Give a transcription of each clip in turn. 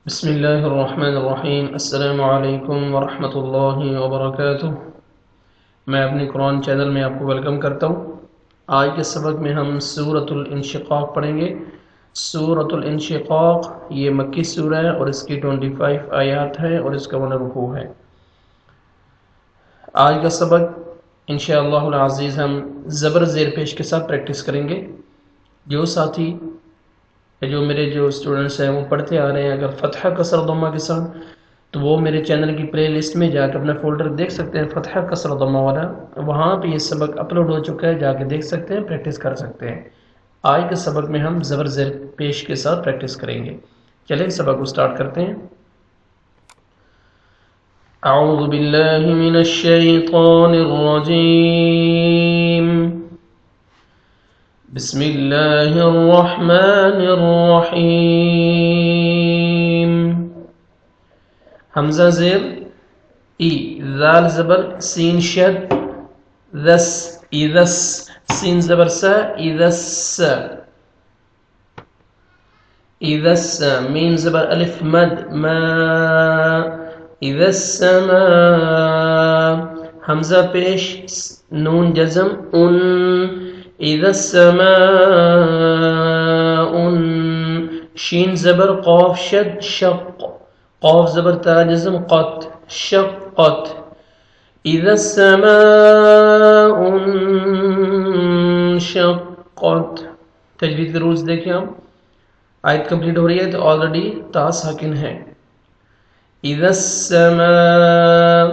بسم اللہ الرحمن الرحیم۔ السلام علیکم ورحمۃ اللہ وبرکاتہ۔ میں اپنے قرآن چینل میں آپ کو ویلکم کرتا ہوں۔ آج کے سبق میں ہم سورۃ الانشقاق پڑھیں گے۔ سورۃ الانشقاق یہ مکی سورہ ہے اور اس کی 25 آیات ہے اور اس کا 1 رکوع ہے۔ آج کا سبق انشاءاللہ العزیز ہم زبر زیر پیش کے ساتھ پریکٹس کریں گے۔ جو ساتھی جو میرے اسٹوڈنٹس ہیں وہ پڑھتے آ رہے ہیں اگر فتحہ کسر ضمہ کے ساتھ، تو وہ میرے چینل کی پلے لسٹ میں جا کے اپنا فولڈر دیکھ سکتے ہیں، فتحہ کسر ضمہ والا، وہاں پہ یہ سبق اپلوڈ ہو چکا ہے، جا کے دیکھ سکتے ہیں، پریکٹس کر سکتے ہیں۔ آج کے سبق میں ہم زبر زیر پیش کے ساتھ پریکٹس کریں گے۔ چلیں سبق کو سٹارٹ کرتے ہیں۔ اعوذ باللہ من الشیطان الرجیم، بسم اللہ الرحمن الرحیم۔ حمزہ زیر ای، ذال زبر سین شد ذس، اذس، سین زبر سا اذس، اذس، میم زبر الف مد ما، اذا السماء، حمزہ پیش نون جزم ان، اذا السماء، شین زبر قاف شد شق، قاف زبر تا جزم قط، شقت، اذا السماء انشقت۔ تجوید کے رولز دیکھیں آپ، آیت کمپلیٹ ہو رہی ہے تو آلریڈی تا ساکن ہے۔ اذا السماء،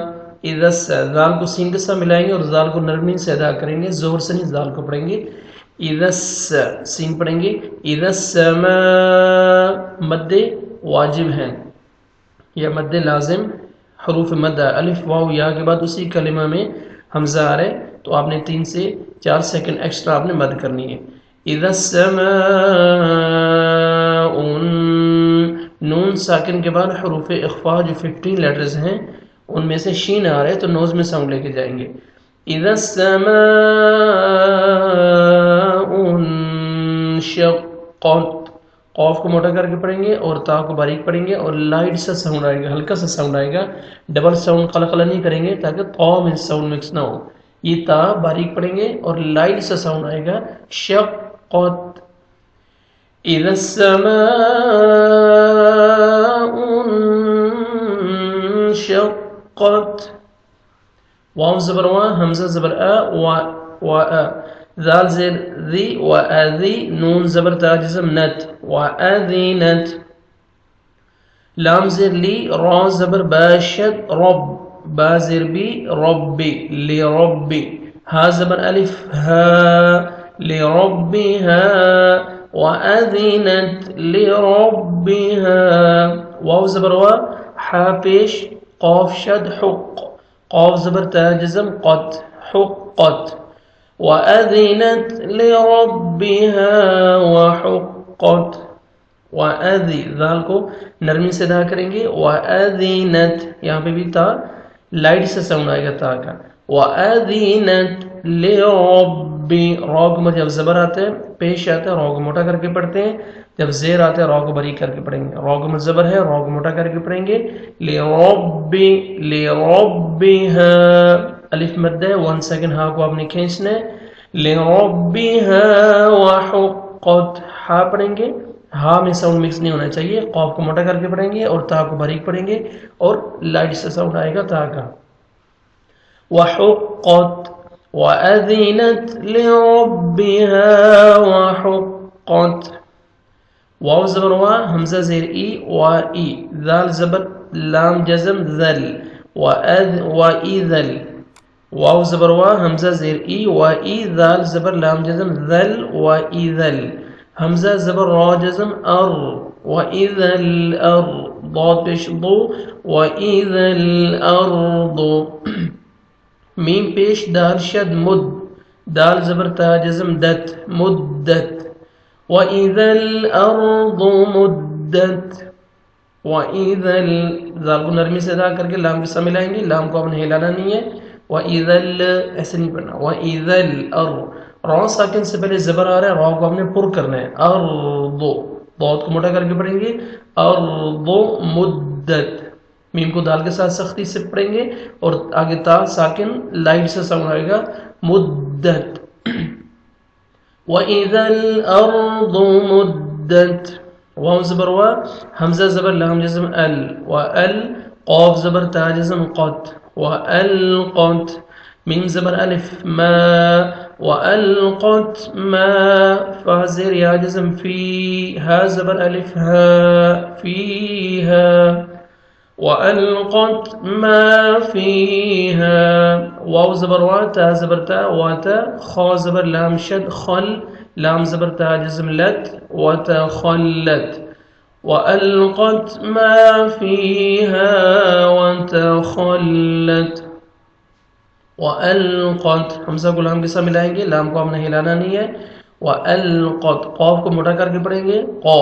اذا ذال کو سین کے ساتھ ملائیں گے اور ذال کو نرمی سے ادا کریں گے، زور سے نہیں ذال کو پڑھیں گے، اذا سین پڑھیں گے، اذا السماء، مد واجب ہے یا مد لازم، حروف مد الف واو یا کے بعد اسی کلمہ میں حمزہ آ رہے تو آپ نے 3 سے 4 سیکنڈ ایکسٹرا آپ نے مد کرنی ہے۔ اذا السماء، نون ساکن کے بعد حروف اخفا جو 15 لیٹرز ہیں ان میں سے شین آ رہے تو نوز میں ساؤنڈ لے کے جائیں گے۔ اذا السماء انشقت، قاف کو موٹا کر کے پڑھیں گے اور تا کو باریک پڑھیں گے اور لائٹ سا ساؤنڈ آئے گا، ہلکا سا ساؤنڈ آئے گا، ڈبل ساؤنڈ قلقلہ نہیں کریں گے تاکہ تا میں ساؤنڈ مکس نہ ہو۔ یہ تا باریک پڑھیں گے اور لائٹ سا ساؤنڈ آئے گا، شقت، اذا السماء انشقت، واو زبر وا، حمزہ زبر ا و ا، ذال زیر ذی و اذی، نون زبر تا جزم نت و اذینت، لام زیر لی، را زبر باشد رب، با زیر بی ربی لربی، ہا زبر الف ہا لربها وَأَذِنَتْ لِرَبِّهَا، واو زبر وا، حا پیش قاف شد حق، قاف زبر تا جزم قط، حقت، وَأَذِنَتْ لِرَبِّهَا وَحُقَّتْ، وَأَذِي، ذال کو نرمی سے ادا کریں گے، وَأَذِنَتْ، یہاں پہ بھی تا لائٹ سے ساؤنڈ آئے گا تا کا، وَأَذِنَتْ لِرَبِّ، را کو جب زبر آتا ہے پیش آتا ہے را کو موٹا کر کے پڑھتے ہیں، جب زیر آتا ہے را کو باریک کر کے پڑھیں گے، را کو زبر ہے را کو موٹا کر کے پڑھیں گے، لِرَبِّ، لِرَبِّهَا، الف مد ہے 1 سیکنڈ ہا کو آپ نے کھینچنا ہے، لِرَبِّهَا وَحُقَّتْ، ہا پڑھیں گے، ہا میں ساؤنڈ مکس نہیں ہونا چاہیے، قاف کو موٹا کر کے پڑھیں گے اور تا کو باریک پڑھیں گے اور لائٹ سے ساؤنڈ آئے گا تا کا، وَحُقَّتْ، وَأَذِنَتْ لِرَبِّهَا وَحُقَّتْ، واو زبر وا، حمزہ زیر ای و ای، ذال زبر لام جزم ذل و ایذل، واو زبر وا، حمزہ زیر ای و ای، ذال زبر لام جزم ذل و ایذل، حمزہ زبر را جزم ار و ایذل ار، ضاد پیش ضو و ایذل ارض، میم پیش دال شد مد، دال زبر تا جزم دت مدت، وَإِذَا الْأَرْضُ مُدَّتْ، وَإِذَا ذال کو نرمی سے ادا کر کے لام کے ساتھ ملائیں گے، لام کو آپ نے ہلانا نہیں ہے، وَإِذَا ایسے نہیں پڑھنا، وَإِذَا الْأَرْضُ، را ساکن سے پہلے زبر آ رہا ہے، را کو آپ نے پر کرنا ہے، ارض، ضاد کو موٹا کر کے پڑھیں گے، ارض مدت، میم کو دال کے ساتھ سختی سے پڑھیں گے اور آگے تا ساکن لائٹ سے ساؤنڈ آئے گا مدت. وَإِذَا الْأَرْضُ مُدَّتْ، واو زبر وا، حمزہ زبر لام جزم ال، وَأَل، قاف زبر تا جزم قط، وَأَلْقَتْ، میم زبر الف ما، وَأَلْقَتْ ما، فا زیر یا جزم فی، ہا زبر الف ہا، فیہا، وَأَلْقَتْ مَا فِيهَا، واو زبر وا، تا زبر تا، واتا، خا زبر لام شد خل، لام زبر تا جزم لت، وتخلت، وَأَلْقَتْ مَا فِيهَا وَتَخَلَّتْ. وَأَلْقَتْ، حمزہ کو لام کے ساتھ ملائیں گے، لام کو ہم نے ہلانا نہیں ہے. وَأَلْقَتْ، قاف کو موٹا کر کے پڑھیں گے قا،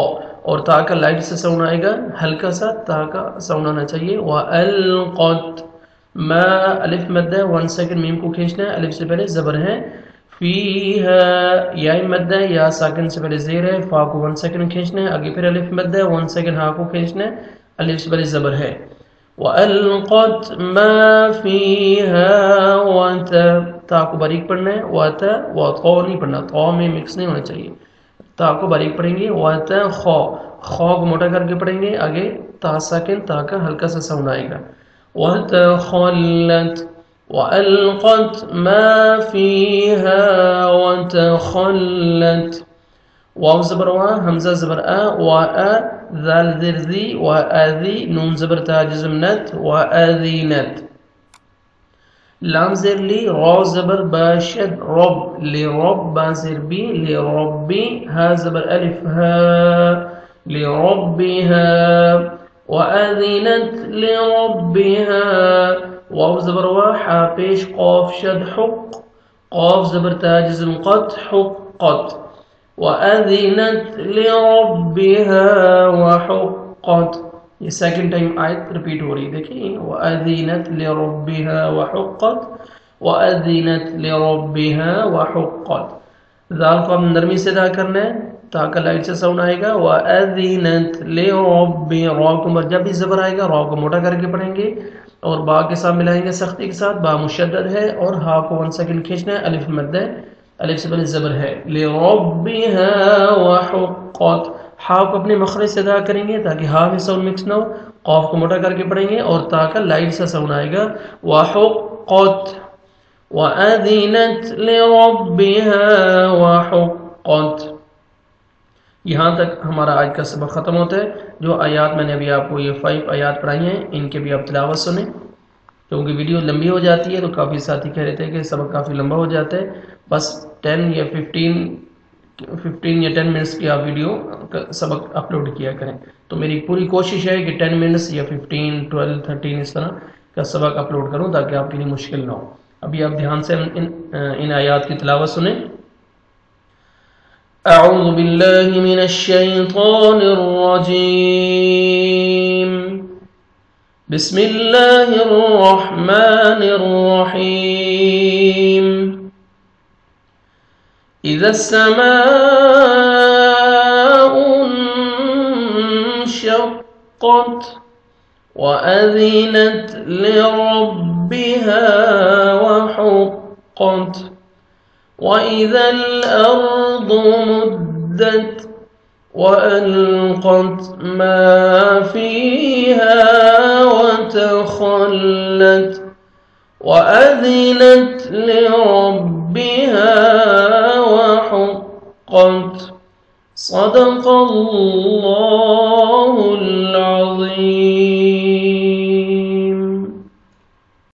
اور تا کا لائٹ سے ساؤنڈ آئے گا، ہلکا سا تا کا ساؤنڈ آنا چاہیے. وَأَلْقَتْ ما، الف مد ہے 1 سیکنڈ میم کو کھینچنا ہے، الف سے پہلے زبر ہے. فیہا، یا مد ہے، یا ساکن سے پہلے زیر ہے، فا کو 1 سیکنڈ کھینچنا ہے، آگے پھر الف مد ہے 1 سیکنڈ ہا کو کھینچنا ہے، الف سے پہلے زبر ہے. وَأَلْقَتْ مَا فِيهَا تا کو باریک پڑھنا ہے، وَطَا نہیں پڑھنا، طا میں مکس نہیں ہونا چاہیے، تا کو باریک پڑھیں گے. وَتَخَا، خا کو موٹا کر کے پڑھیں گے، آگے تا ساکن، تا کا ہلکا سا ساؤنڈ آئے گا. وَتَخَلَّتْ، وَأَلْقَتْ مَا فِيهَا وَتَخَلَّتْ، واو زبر وا، حمزہ زبر ا، وَأَ، ذال زر ذی، وَأَذِی، نون زبر تا جزم نت، وَأَذِینَتْ، لام زر لی، را زبر باشد رب، لرب، با زر بی، لربی، ہا زبر الف ہا، لربها، وَأَذِنَتْ لِرَبِّهَا، واو زبر وا، حا پیش قاف شد حق، قاف زبر تا جزم قط، حقت، وَأَذِنَتْ لِرَبِّهَا وَحُقَّتْ. یہ سیکنڈ ٹائم آیت ریپیٹ ہو رہی، دیکھیں وَأَذِنَتْ لِرَبِّهَا وَحُقَّتْ، وَأَذِنَتْ لِرَبِّهَا وَحُقَّتْ. ذال کو ہم نرمی سے ادا کرنا ہے، تا کا لائٹ سے ساؤنڈ آئے گا. وَأَذِنَتْ لِرَبِّهَا، را کو جب بھی زبر آئے گا را کو موٹا کر کے پڑھیں گے اور با کے ساتھ ملائیں گے سختی کے ساتھ، با مشدد ہے اور ہا کو 1 سیکنڈ کھینچنا ہے، الف مد ہے، الف سے پہلے زبر ہے. لِرَبِّهَا وَحُقَّتْ، ہا کو اپنے مخرج سے ادا کریں گے تاکہ ہا میں ساؤنڈ مکس نہ ہو، قاف کو موٹا کر کے پڑھیں گے اور تا کا لائٹ سے ساؤنڈ آئے گا. وَحُقَّتْ، وَأَذِنَتْ لِرَبِّهَا وَحُقَّتْ. یہاں تک ہمارا آج کا سبق ختم ہوتا ہے. جو آیات میں نے ابھی آپ کو یہ 5 آیات پڑھائی ہیں ان کے بھی آپ تلاوت سنیں، کیونکہ ویڈیو لمبی ہو جاتی ہے تو کافی ساتھی کہہ رہے تھے کہ سبق کافی لمبا ہو جاتا ہے. بس 10 یا 10 منٹس کی آپ ویڈیو سبق اپلوڈ کیا کریں. تو میری پوری کوشش ہے کہ 10 منٹس یا 15 12 13 اس طرح کا سبق اپلوڈ کروں تاکہ آپ کے لیے مشکل نہ ہو. ابھی آپ دھیان سے ان آیات کی تلاوت سنیں. اعوذ باللہ من الشیطان الرجیم، بسم اللہ الرحمن الرحیم. اذا السماء انشقت وأذنت لربها وحقت وإذا الأرض مدت وألقت ما فيها وتخلت وأذنت لربها وحقت. صدق الله